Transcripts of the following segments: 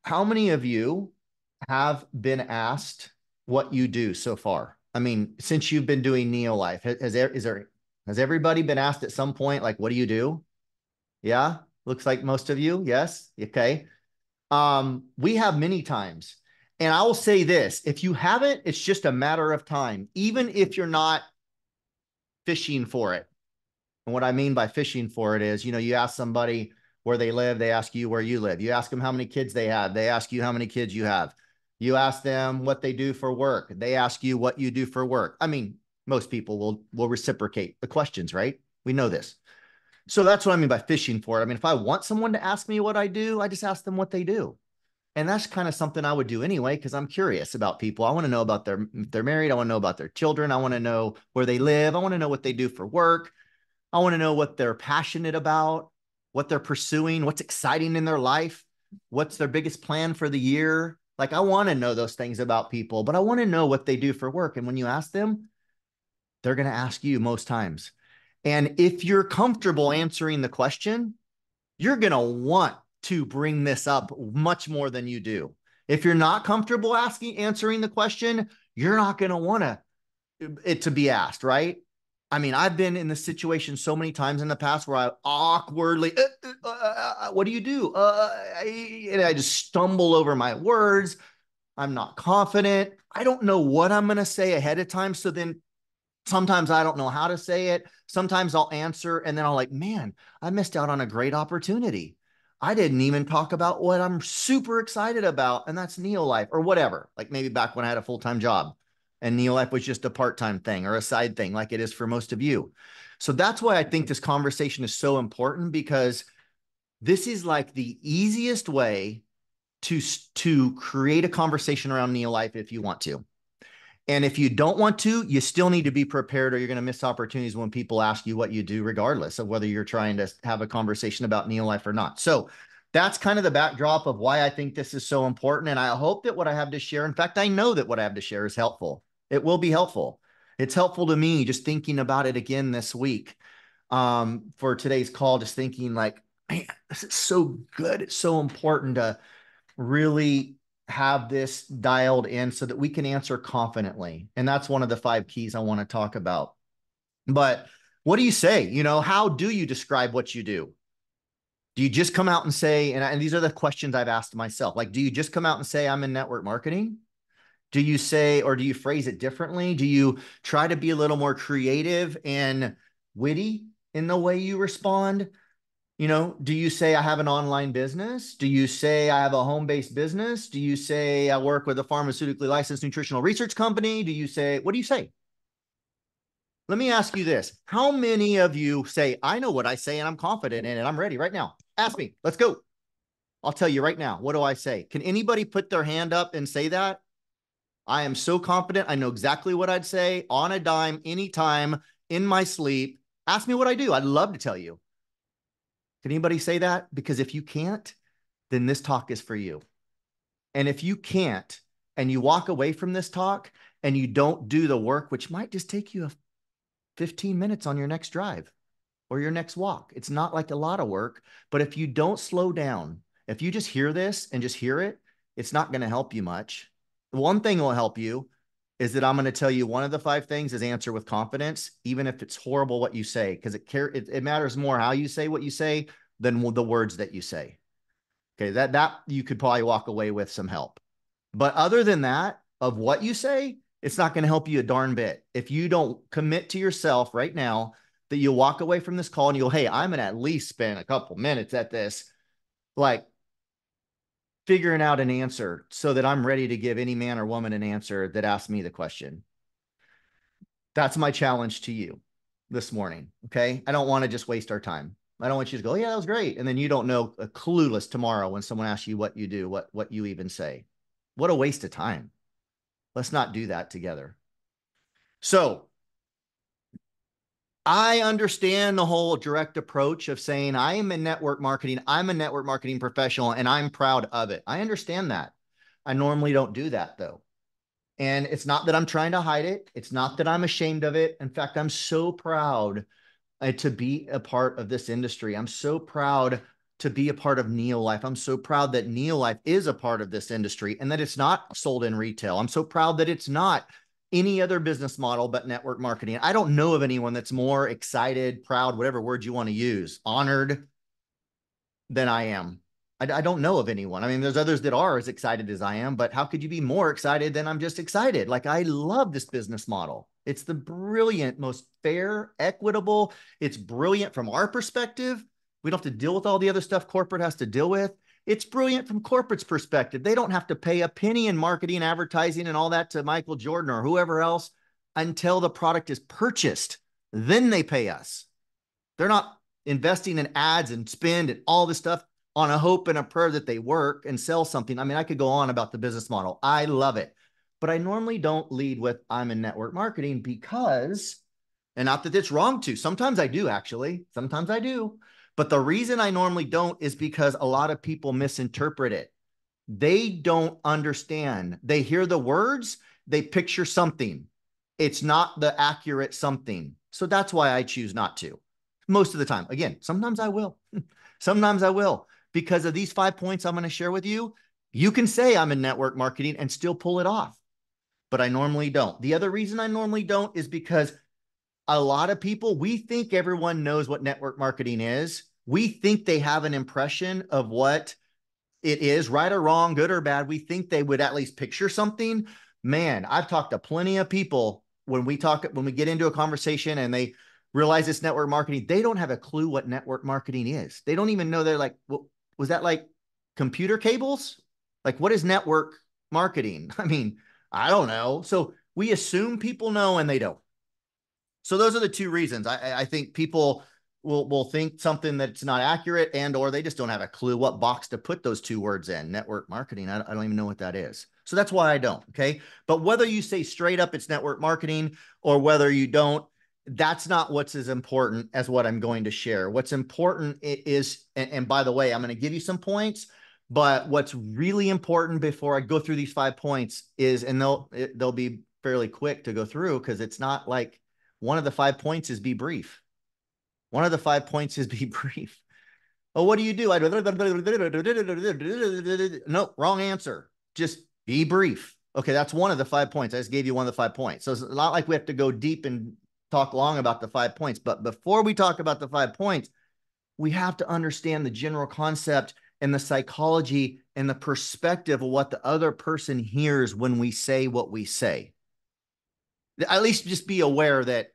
how many of you have been asked what you do so far? I mean, since you've been doing Neolife, has everybody been asked at some point, like, what do you do? Yeah, looks like most of you. Yes. Okay. We have many times. And I will say this, if you haven't, it's just a matter of time, even if you're not fishing for it. And what I mean by fishing for it is, you ask somebody where they live, they ask you where you live. You ask them how many kids they have, they ask you how many kids you have. You ask them what they do for work, they ask you what you do for work. I mean, most people will reciprocate the questions, right? We know this. So that's what I mean by fishing for it. I mean, if I want someone to ask me what I do, I just ask them what they do. And that's kind of something I would do anyway, because I'm curious about people. I want to know about if they're married. I want to know about their children. I want to know where they live. I want to know what they do for work. I want to know what they're passionate about, what they're pursuing, what's exciting in their life, what's their biggest plan for the year. Like, I want to know those things about people, but I want to know what they do for work. And when you ask them, they're going to ask you most times. And if you're comfortable answering the question, you're going to want to bring this up much more than you do. If you're not comfortable answering the question, you're not going to want it to be asked, right? I mean, I've been in this situation so many times in the past where I awkwardly, what do you do? And I just stumble over my words. I'm not confident. I don't know what I'm going to say ahead of time. So then sometimes I don't know how to say it. Sometimes I'll answer and then I'll like, man, I missed out on a great opportunity. I didn't even talk about what I'm super excited about, and that's Neolife or whatever. Like maybe back when I had a full-time job and Neolife was just a part-time thing or a side thing like it is for most of you. So that's why I think this conversation is so important, because this is like the easiest way to create a conversation around Neolife if you want to. And if you don't want to, you still need to be prepared, or you're going to miss opportunities when people ask you what you do, regardless of whether you're trying to have a conversation about Neolife or not. So that's kind of the backdrop of why I think this is so important. And I hope that what I have to share, in fact, I know that what I have to share is helpful. It will be helpful. It's helpful to me just thinking about it again this week, for today's call, just thinking like, man, this is so good. It's so important to really have this dialed in so that we can answer confidently. And that's one of the 5 keys I want to talk about. But what do you say? How do you describe what you do? Do you just come out and say, and these are the questions I've asked myself, like, do you just come out and say, I'm in network marketing? Do you say, or do you phrase it differently? Do you try to be a little more creative and witty in the way you respond? Do you say I have an online business? Do you say I have a home-based business? Do you say I work with a pharmaceutically licensed nutritional research company? What do you say? Let me ask you this. How many of you say, I know what I say and I'm confident in it. I'm ready right now. Ask me. Let's go. I'll tell you right now. What do I say? Can anybody put their hand up and say that? I am so confident. I know exactly what I'd say on a dime, anytime, in my sleep. Ask me what I do. I'd love to tell you. Can anybody say that? Because if you can't, then this talk is for you. And if you can't, and you walk away from this talk and you don't do the work, which might just take you 15 minutes on your next drive or your next walk, it's not like a lot of work. But if you don't slow down, if you just hear this and just hear it, it's not going to help you much. One thing will help you is that I'm going to tell you one of the 5 things is answer with confidence, even if it's horrible what you say, because it matters more how you say what you say than the words that you say. Okay, that you could probably walk away with some help. But other than that, of what you say, it's not going to help you a darn bit. If you don't commit to yourself right now that you'll walk away from this call and you'll, hey, I'm going to at least spend a couple minutes at this, like figuring out an answer so that I'm ready to give any man or woman an answer that asks me the question. That's my challenge to you this morning. Okay. I don't want to just waste our time. I don't want you to go, yeah, that was great. And then you don't know, clueless tomorrow when someone asks you what you do, what you even say. What a waste of time. Let's not do that together. So I understand the whole direct approach of saying, I am in network marketing. I'm a network marketing professional and I'm proud of it. I understand that. I normally don't do that though. And it's not that I'm trying to hide it. It's not that I'm ashamed of it. In fact, I'm so proud to be a part of this industry. I'm so proud to be a part of Neolife. I'm so proud that Neolife is a part of this industry and that it's not sold in retail. I'm so proud that it's not any other business model but network marketing. I don't know of anyone that's more excited, proud, whatever word you want to use, honored than I am. I don't know of anyone. I mean, there's others that are as excited as I am, but how could you be more excited than I'm just excited? Like, I love this business model. It's the brilliant, most fair, equitable. It's brilliant from our perspective. We don't have to deal with all the other stuff corporate has to deal with. It's brilliant from corporate's perspective. They don't have to pay a penny in marketing, advertising, and all that to Michael Jordan or whoever else until the product is purchased. Then they pay us. They're not investing in ads and spend and all this stuff on a hope and a prayer that they work and sell something. I mean, I could go on about the business model. I love it. But I normally don't lead with I'm in network marketing because, and not that it's wrong to, sometimes I do actually, sometimes I do. But the reason I normally don't is because a lot of people misinterpret it. They don't understand. They hear the words, they picture something. It's not the accurate something. So that's why I choose not to most of the time. Again, sometimes I will. Sometimes I will. Because of these 5 points I'm going to share with you, you can say I'm in network marketing and still pull it off. But I normally don't. The other reason I normally don't is because a lot of people, we think everyone knows what network marketing is. We think they have an impression of what it is, right or wrong, good or bad. We think they would at least picture something. Man, I've talked to plenty of people when we get into a conversation and they realize it's network marketing, they don't have a clue what network marketing is. They don't even know. They're like, well, was that like computer cables? Like, what is network marketing? I mean, I don't know. So we assume people know and they don't. So those are the two reasons. I think people will think something that's not accurate and or they just don't have a clue what box to put those two words in. Network marketing, I don't even know what that is. So that's why I don't, okay? But whether you say straight up it's network marketing or whether you don't, that's not what's as important as what I'm going to share. What's important is, and by the way, I'm going to give you some points, but what's really important before I go through these 5 points is, and they'll be fairly quick to go through because it's not like one of the 5 points is be brief. One of the 5 points is be brief. Oh, what do you do? No, wrong answer. Just be brief. Okay, that's one of the 5 points. I just gave you one of the 5 points. So it's not like we have to go deep and talk long about the 5 points. But before we talk about the 5 points, we have to understand the general concept and the psychology and the perspective of what the other person hears when we say what we say. At least just be aware that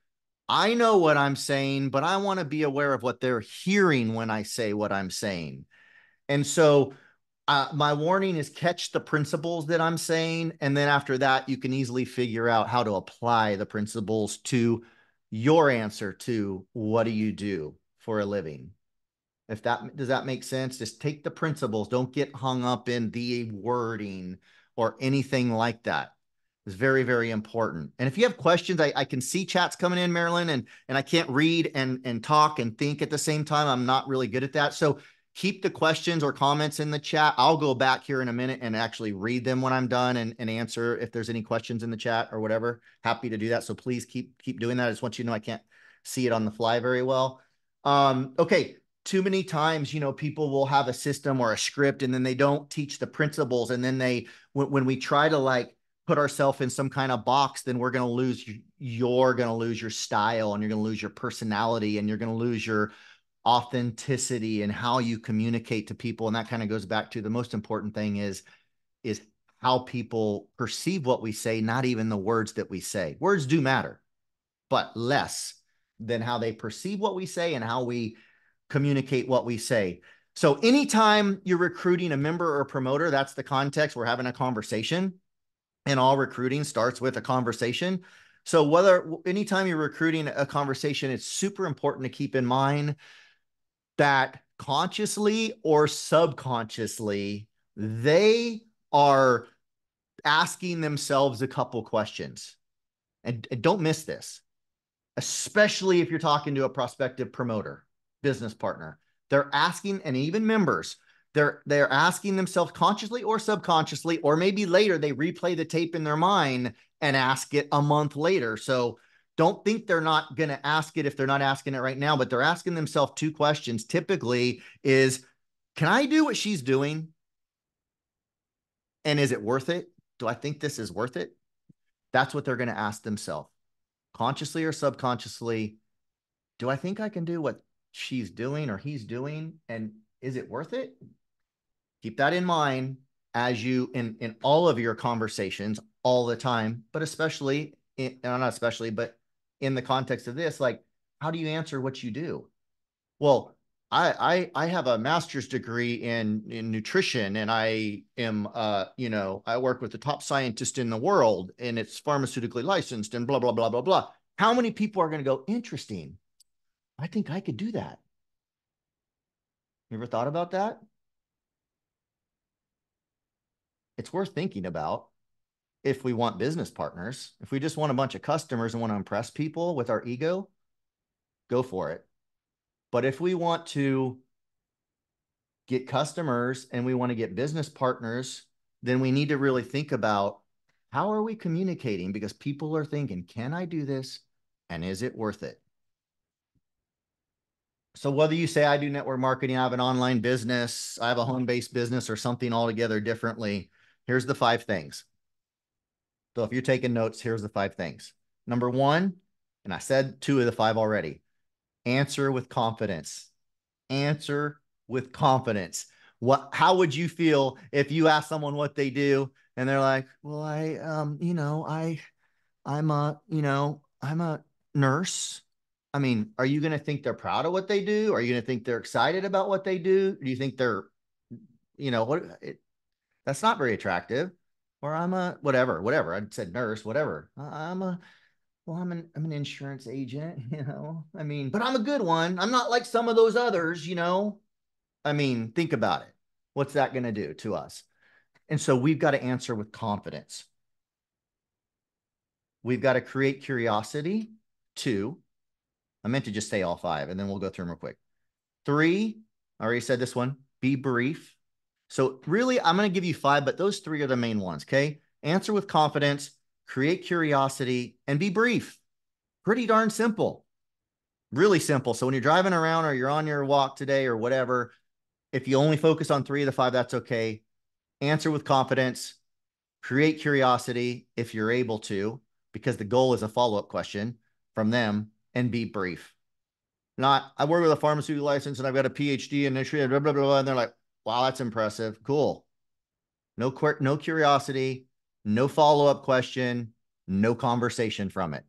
I know what I'm saying, but I want to be aware of what they're hearing when I say what I'm saying. And so my warning is catch the principles that I'm saying. And then after that, you can easily figure out how to apply the principles to your answer to what do you do for a living? If that does that make sense? Just take the principles. Don't get hung up in the wording or anything like that. It's very, very important. And if you have questions, I can see chats coming in, Marilyn, and I can't read and talk and think at the same time. I'm not really good at that. So keep the questions or comments in the chat. I'll go back here in a minute and actually read them when I'm done and answer if there's any questions in the chat or whatever. Happy to do that. So please keep doing that. I just want you to know I can't see it on the fly very well. Okay. Too many times, people will have a system or a script and then they don't teach the principles. And then when we try to like put ourselves in some kind of box, then you're going to lose your style and you're going to lose your personality and you're going to lose your authenticity and how you communicate to people. And that kind of goes back to the most important thing is how people perceive what we say, not even the words that we say. Words do matter, but less than how they perceive what we say and how we communicate what we say. So anytime you're recruiting a member or a promoter, that's the context. We're having a conversation, and all recruiting starts with a conversation. So anytime you're recruiting a conversation, it's super important to keep in mind that consciously or subconsciously, they are asking themselves a couple questions. And don't miss this, especially if you're talking to a prospective promoter, business partner. They're asking, and even members, they're asking themselves consciously or subconsciously, or maybe later they replay the tape in their mind and ask it a month later. So don't think they're not going to ask it if they're not asking it right now, but they're asking themselves 2 questions. Typically is, Can I do what she's doing? And is it worth it? Do I think this is worth it? That's what they're going to ask themselves, consciously or subconsciously. Do I think I can do what she's doing or he's doing? And is it worth it? Keep that in mind as you in all of your conversations all the time, but especially not especially, but in the context of this, like, how do you answer what you do? Well, I have a master's degree in nutrition, and I am I work with the top scientist in the world, and it's pharmaceutically licensed, and blah blah blah blah blah. How many people are going to go, interesting? I think I could do that. You ever thought about that? It's worth thinking about if we want business partners. If we just want a bunch of customers and want to impress people with our ego, go for it. But if we want to get customers and we want to get business partners, then we need to really think about how are we communicating? Because people are thinking, can I do this? And is it worth it? So whether you say I do network marketing, I have an online business, I have a home-based business, or something altogether differently, here's the 5 things. So if you're taking notes, here's the 5 things. Number 1, and I said 2 of the 5 already, answer with confidence. Answer with confidence. How would you feel if you ask someone what they do and they're like, well, I'm a nurse. I mean, are you going to think they're proud of what they do? Are you going to think they're excited about what they do? Do you think they're, that's not very attractive. Or I'm a whatever. I said nurse, whatever. I'm an insurance agent, I mean, but I'm a good one. I'm not like some of those others. I mean, think about it. What's that going to do to us? And so we've got to answer with confidence. We've got to create curiosity. 2, I meant to just say all 5, and then we'll go through them real quick. 3, I already said this one, be brief. So really, I'm going to give you 5, but those 3 are the main ones, okay? Answer with confidence, create curiosity, and be brief. Pretty darn simple. Really simple. So when you're driving around or you're on your walk today or whatever, if you only focus on 3 of the 5, that's okay. Answer with confidence, create curiosity if you're able to, because the goal is a follow-up question from them, and be brief. Not, I work with a pharmaceutical license and I've got a PhD in nutrition, blah, blah, blah. And they're like, wow, that's impressive. Cool. No curiosity, no follow-up question, no conversation from it.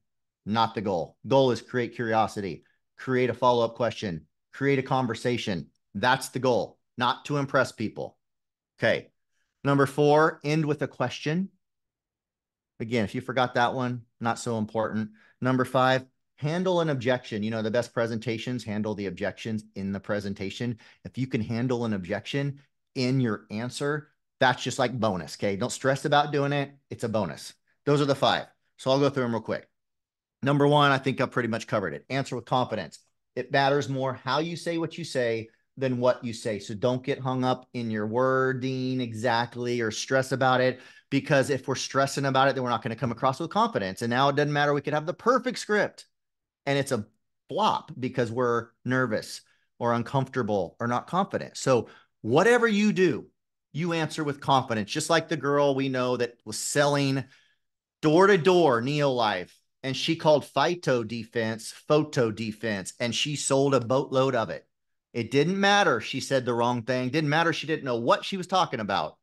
Not the goal. Goal is create curiosity, create a follow-up question, create a conversation. That's the goal, not to impress people. Okay. Number 4, end with a question. Again, if you forgot that one, not so important. Number 5, handle an objection. The best presentations handle the objections in the presentation. If you can handle an objection in your answer, that's just like bonus, okay? Don't stress about doing it. It's a bonus. Those are the 5. So I'll go through them real quick. Number 1, I think I've pretty much covered it. Answer with confidence. It matters more how you say what you say than what you say. So don't get hung up in your wording exactly or stress about it, because if we're stressing about it, then we're not going to come across with confidence. And now it doesn't matter. We could have the perfect script and it's a flop because we're nervous or uncomfortable or not confident. So whatever you do, you answer with confidence, just like the girl we know that was selling door to door Neolife, and she called photo defense, and she sold a boatload of it. It didn't matter. She said the wrong thing. Didn't matter. She didn't know what she was talking about.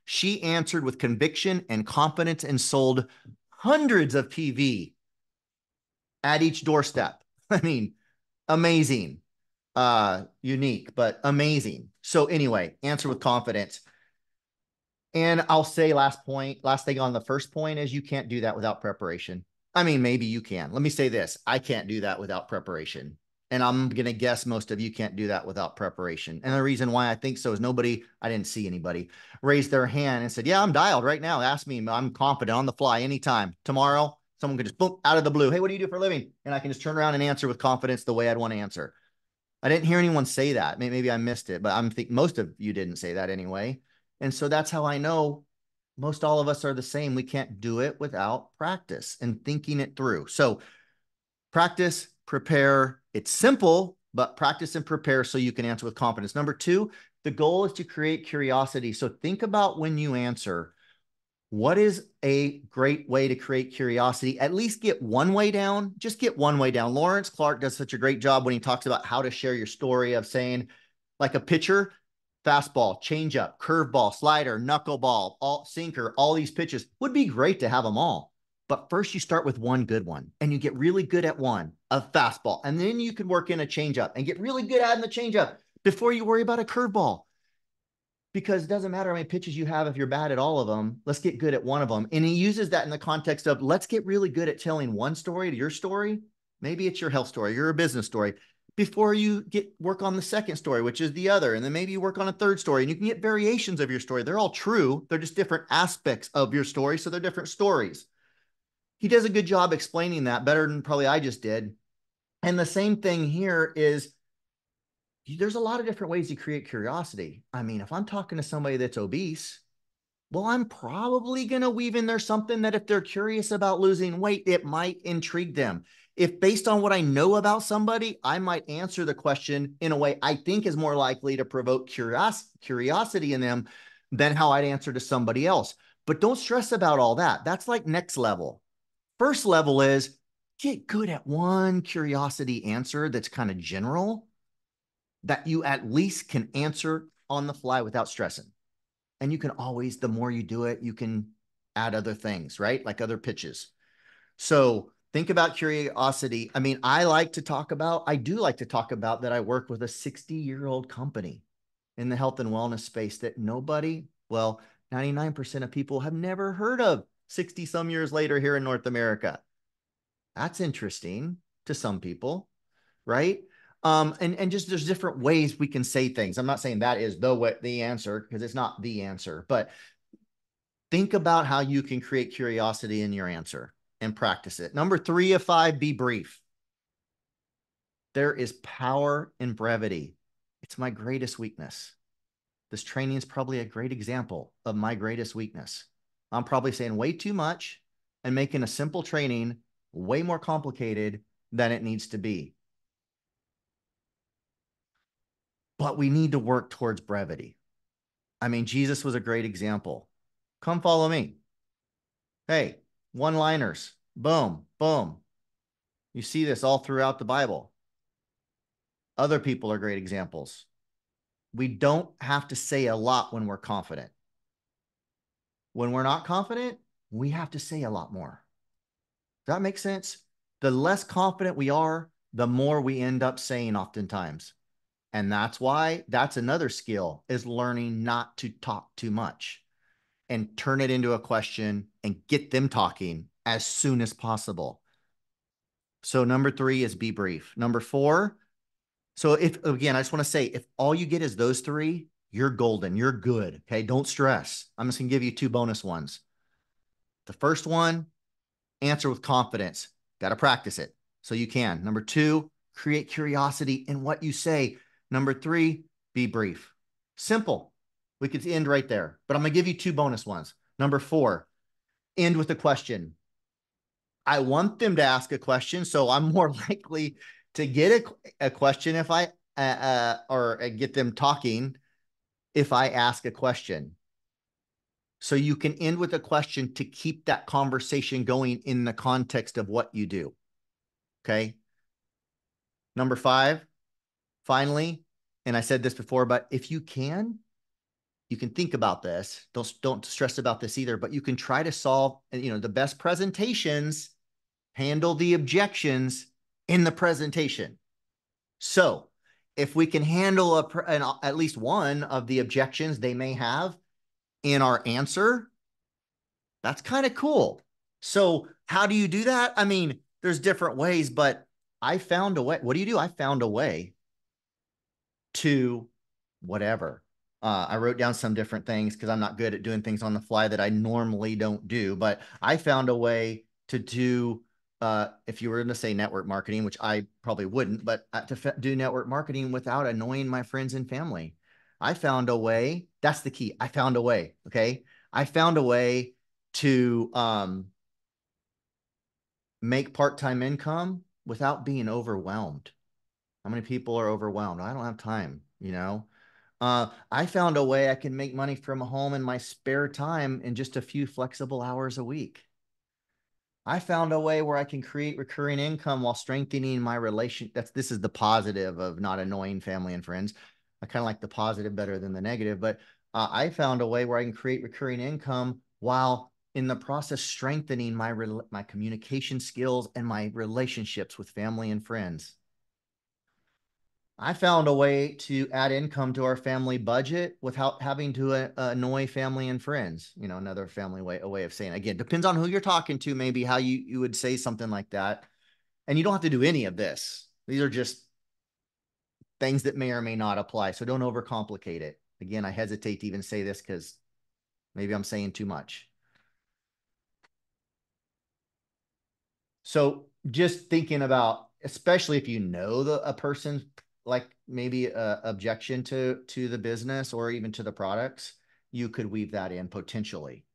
She answered with conviction and confidence and sold hundreds of PV at each doorstep. I mean, amazing, unique, but amazing. So anyway, answer with confidence. And I'll say last thing on the first point is you can't do that without preparation. I mean, maybe you can. Let me say this. I can't do that without preparation. And I'm going to guess most of you can't do that without preparation. And the reason why I think so is I didn't see anybody raise their hand and said, yeah, I'm dialed right now. Ask me. I'm confident on the fly anytime. Tomorrow, someone could just boom out of the blue. Hey, what do you do for a living? And I can just turn around and answer with confidence the way I'd want to answer. I didn't hear anyone say that. Maybe I missed it, but I'm think most of you didn't say that anyway. And so that's how I know most all of us are the same. We can't do it without practice and thinking it through. So practice, prepare. It's simple, but practice and prepare so you can answer with confidence. Number 2, The goal is to create curiosity. So think about when you answer, what is a great way to create curiosity? At least get one way down. Just get one way down. Lawrence Clark does such a great job when he talks about how to share your story of saying, like a pitcher, fastball, changeup, curveball, slider, knuckleball, all sinker, all these pitches would be great to have them all. But first, you start with one good one and you get really good at one, a fastball. And then you can work in a changeup and get really good at the changeup before you worry about a curveball, because it doesn't matter how many pitches you have if you're bad at all of them. Let's get good at one of them. And he uses that in the context of let's get really good at telling one story to your story. Maybe it's your health story, your business story, before you get work on the second story, which is the other. And then maybe you work on a third story and you can get variations of your story. They're all true. They're just different aspects of your story. So they're different stories. He does a good job explaining that, better than probably I just did. And the same thing here is there's a lot of different ways to create curiosity. I mean, if I'm talking to somebody that's obese, well, I'm probably going to weave in there something that if they're curious about losing weight, it might intrigue them. If based on what I know about somebody, I might answer the question in a way I think is more likely to provoke curiosity in them than how I'd answer to somebody else. But don't stress about all that. That's like next level. First level is get good at one curiosity answer that's kind of general, that you at least can answer on the fly without stressing. And you can always, the more you do it, you can add other things, right? Like other pitches. So think about curiosity. I mean, I do like to talk about that I work with a 60-year-old company in the health and wellness space that nobody, well, 99% of people have never heard of 60 some years later here in North America. That's interesting to some people, right? And just there's different ways we can say things. I'm not saying that is the answer, because it's not the answer, but think about how you can create curiosity in your answer and practice it. Number 3 of 5, be brief. There is power in brevity. It's my greatest weakness. This training is probably a great example of my greatest weakness. I'm probably saying way too much and making a simple training way more complicated than it needs to be. But we need to work towards brevity. I mean, Jesus was a great example. Come follow me. Hey, one-liners. Boom, boom. You see this all throughout the Bible. Other people are great examples. We don't have to say a lot when we're confident. When we're not confident, we have to say a lot more. Does that make sense? The less confident we are, the more we end up saying oftentimes. And that's another skill, is learning not to talk too much and turn it into a question and get them talking as soon as possible. So number 3 is be brief. Number 4, so if, again, I just want to say, if all you get is those 3, you're golden. You're good. Okay. Don't stress. I'm just going to give you 2 bonus ones. The first one, answer with confidence. Got to practice it so you can. Number 2, create curiosity in what you say. Number 3, be brief. Simple. We could end right there, but I'm going to give you 2 bonus ones. Number 4, end with a question. I want them to ask a question, so I'm more likely to get a question if I or get them talking if I ask a question. So you can end with a question to keep that conversation going in the context of what you do. Okay. Number 5, finally, and I said this before, but if you can think about this. Don't stress about this either, but you can try to solve, the best presentations handle the objections in the presentation. So if we can handle at least one of the objections they may have in our answer, that's kind of cool. So how do you do that? I mean, there's different ways, but I found a way. What do you do? I found a way to whatever. I wrote down some different things because I'm not good at doing things on the fly that I normally don't do, but I found a way to do, if you were going to say network marketing, which I probably wouldn't, but to do network marketing without annoying my friends and family. I found a way. That's the key. I found a way. Okay. I found a way to make part-time income without being overwhelmed. How many people are overwhelmed? I don't have time, I found a way I can make money from home in my spare time in just a few flexible hours a week. I found a way where I can create recurring income while strengthening my relation. This is the positive of not annoying family and friends. I kind of like the positive better than the negative, but I found a way where I can create recurring income while in the process strengthening my communication skills and my relationships with family and friends. I found a way to add income to our family budget without having to annoy family and friends. You know, another family way, a way of saying, again, depends on who you're talking to, maybe how you would say something like that. And you don't have to do any of this. These are just things that may or may not apply. So don't overcomplicate it. Again, I hesitate to even say this because maybe I'm saying too much. So just thinking about, especially if you know a person's like maybe a objection to the business or even to the products, you could weave that in potentially.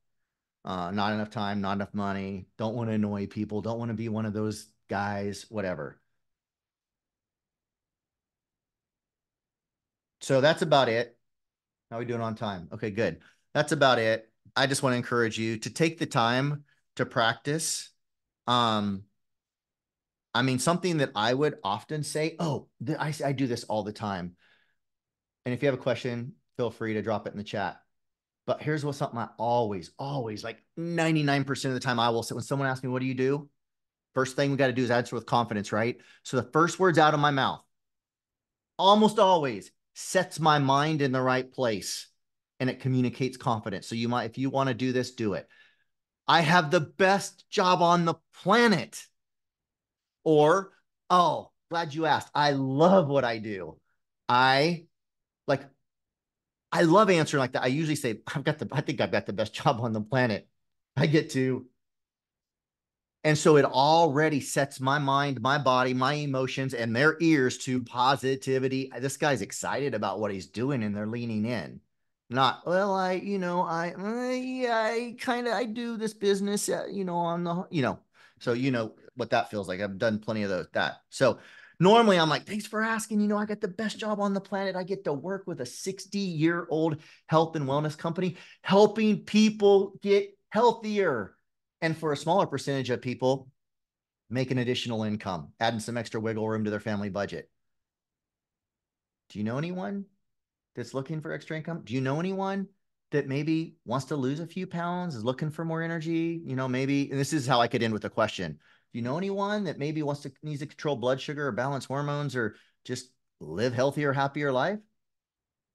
Not enough time, not enough money, don't want to annoy people, don't want to be one of those guys, whatever. So that's about it. How are we doing on time? Okay, good. That's about it. I just want to encourage you to take the time to practice. Um, I mean, something that I would often say, oh, I do this all the time. And if you have a question, feel free to drop it in the chat. But here's what something I always, like 99% of the time I will say when someone asks me, what do you do? First thing we got to do is answer with confidence, right? So the first words out of my mouth almost always sets my mind in the right place and it communicates confidence. So you might, if you want to do this, do it. I have the best job on the planet. Or, oh, glad you asked. I love what I do. I like, I love answering like that. I usually say, I think I've got the best job on the planet. I get to. And so it already sets my mind, my body, my emotions, and their ears to positivity. This guy's excited about what he's doing and they're leaning in. Not, well, I kind of, I do this business, on so you know what that feels like. I've done plenty of that. So normally I'm like, thanks for asking. I got the best job on the planet. I get to work with a 60-year-old health and wellness company, helping people get healthier. And for a smaller percentage of people, make an additional income, adding some extra wiggle room to their family budget. Do you know anyone that's looking for extra income? Do you know anyone that maybe wants to lose a few pounds, is looking for more energy? Maybe, and this is how I could end with a question. Do you know anyone that maybe needs to control blood sugar or balance hormones or just live healthier, happier life?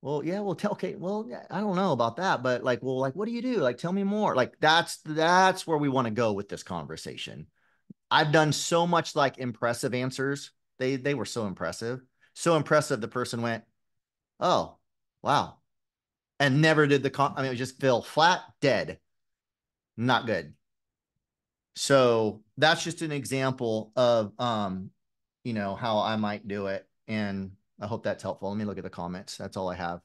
Well, yeah, well, okay, well, I don't know about that, but like, well, like, what do you do? Like, tell me more. Like, that's where we want to go with this conversation. I've done so much like impressive answers. They were so impressive. So impressive the person went, "Oh, wow." And never did I mean it just fell flat dead. Not good. So that's just an example of how I might do it and I hope that's helpful. Let me look at the comments. That's all I have.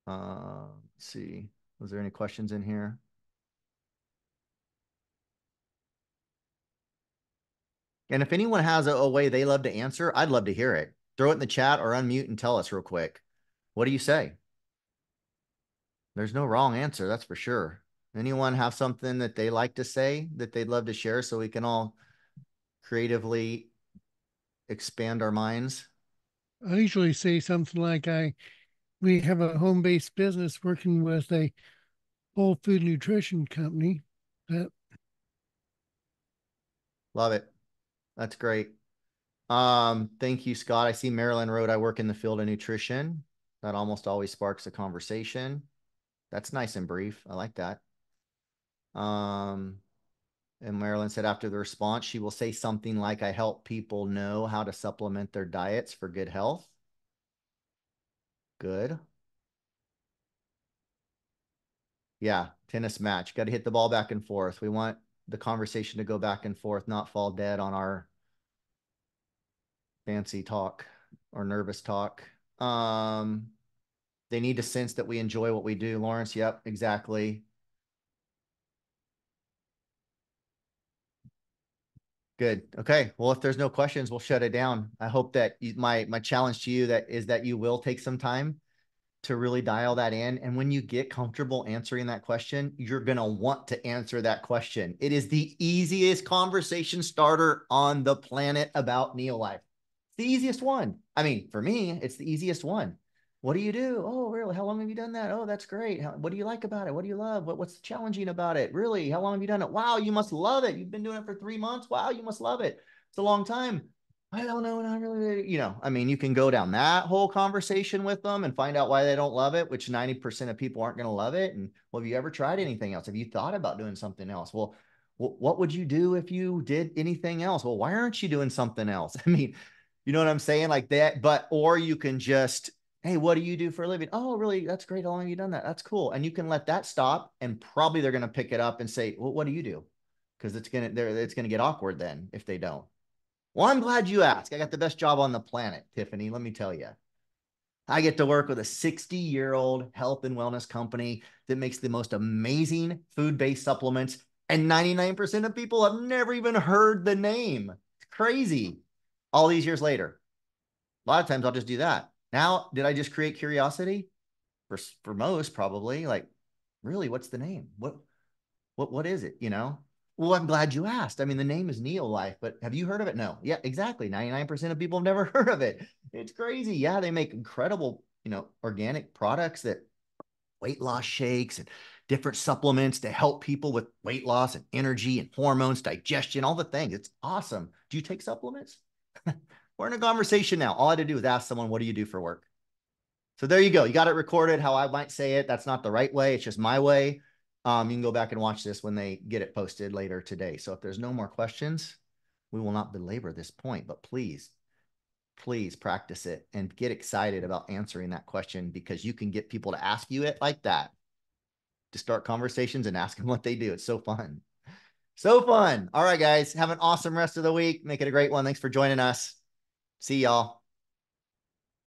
Let's see. Was there any questions in here? And if anyone has a way they love to answer, I'd love to hear it. Throw it in the chat or unmute and tell us real quick. What do you say? There's no wrong answer, that's for sure. Anyone have something that they like to say that they'd love to share so we can all creatively expand our minds? I usually say something like we have a home-based business working with a whole food nutrition company that Love it. That's great. Thank you, Scott. I see Marilyn wrote, I work in the field of nutrition. That almost always sparks a conversation. That's nice and brief. I like that. Um, and Marilyn said after the response, she will say something like, I help people know how to supplement their diets for good health. Good. Yeah, tennis match. Got to hit the ball back and forth. We want the conversation to go back and forth, not fall dead on our fancy talk or nervous talk. Um, they need to sense that we enjoy what we do, Lawrence. Yep, exactly. Good. Okay. Well, if there's no questions, we'll shut it down. I hope that my challenge to you that is that you will take some time to really dial that in. And when you get comfortable answering that question, you're going to want to answer that question. It is the easiest conversation starter on the planet about Neolife. It's the easiest one. I mean, for me, it's the easiest one. What do you do? Oh, really? How long have you done that? Oh, that's great. What do you like about it? What do you love? What's challenging about it? Really? How long have you done it? Wow, you must love it. You've been doing it for 3 months. Wow, you must love it. It's a long time. I don't know, not really, I mean, you can go down that whole conversation with them and find out why they don't love it, which 90% of people aren't going to love it. And well, have you ever tried anything else? Have you thought about doing something else? Well, what would you do if you did anything else? Well, why aren't you doing something else? I mean, you know what I'm saying? Like that, but, or you can just, hey, what do you do for a living? Oh, really? That's great. How long have you done that? That's cool. And you can let that stop and probably they're going to pick it up and say, well, what do you do? Because it's going to get awkward then if they don't. Well, I'm glad you asked. I got the best job on the planet, Tiffany. Let me tell you. I get to work with a 60-year-old health and wellness company that makes the most amazing food-based supplements. And 99% of people have never even heard the name. It's crazy. All these years later. A lot of times I'll just do that. Now, did I just create curiosity? For most, probably. Like, really, what's the name? What is it? Well, I'm glad you asked. I mean, the name is Neolife, but have you heard of it? No. Yeah, exactly. 99% of people have never heard of it. It's crazy. Yeah, they make incredible, organic products that weight loss shakes and different supplements to help people with weight loss and energy and hormones, digestion, all the things. It's awesome. Do you take supplements? We're in a conversation now. All I had to do was ask someone, what do you do for work? So there you go. You got it recorded how I might say it. That's not the right way. It's just my way. You can go back and watch this when they get it posted later today. So if there's no more questions, we will not belabor this point, but please, please practice it and get excited about answering that question because you can get people to ask you it like that to start conversations and ask them what they do. It's so fun. So fun. All right, guys. Have an awesome rest of the week. Make it a great one. Thanks for joining us. See y'all.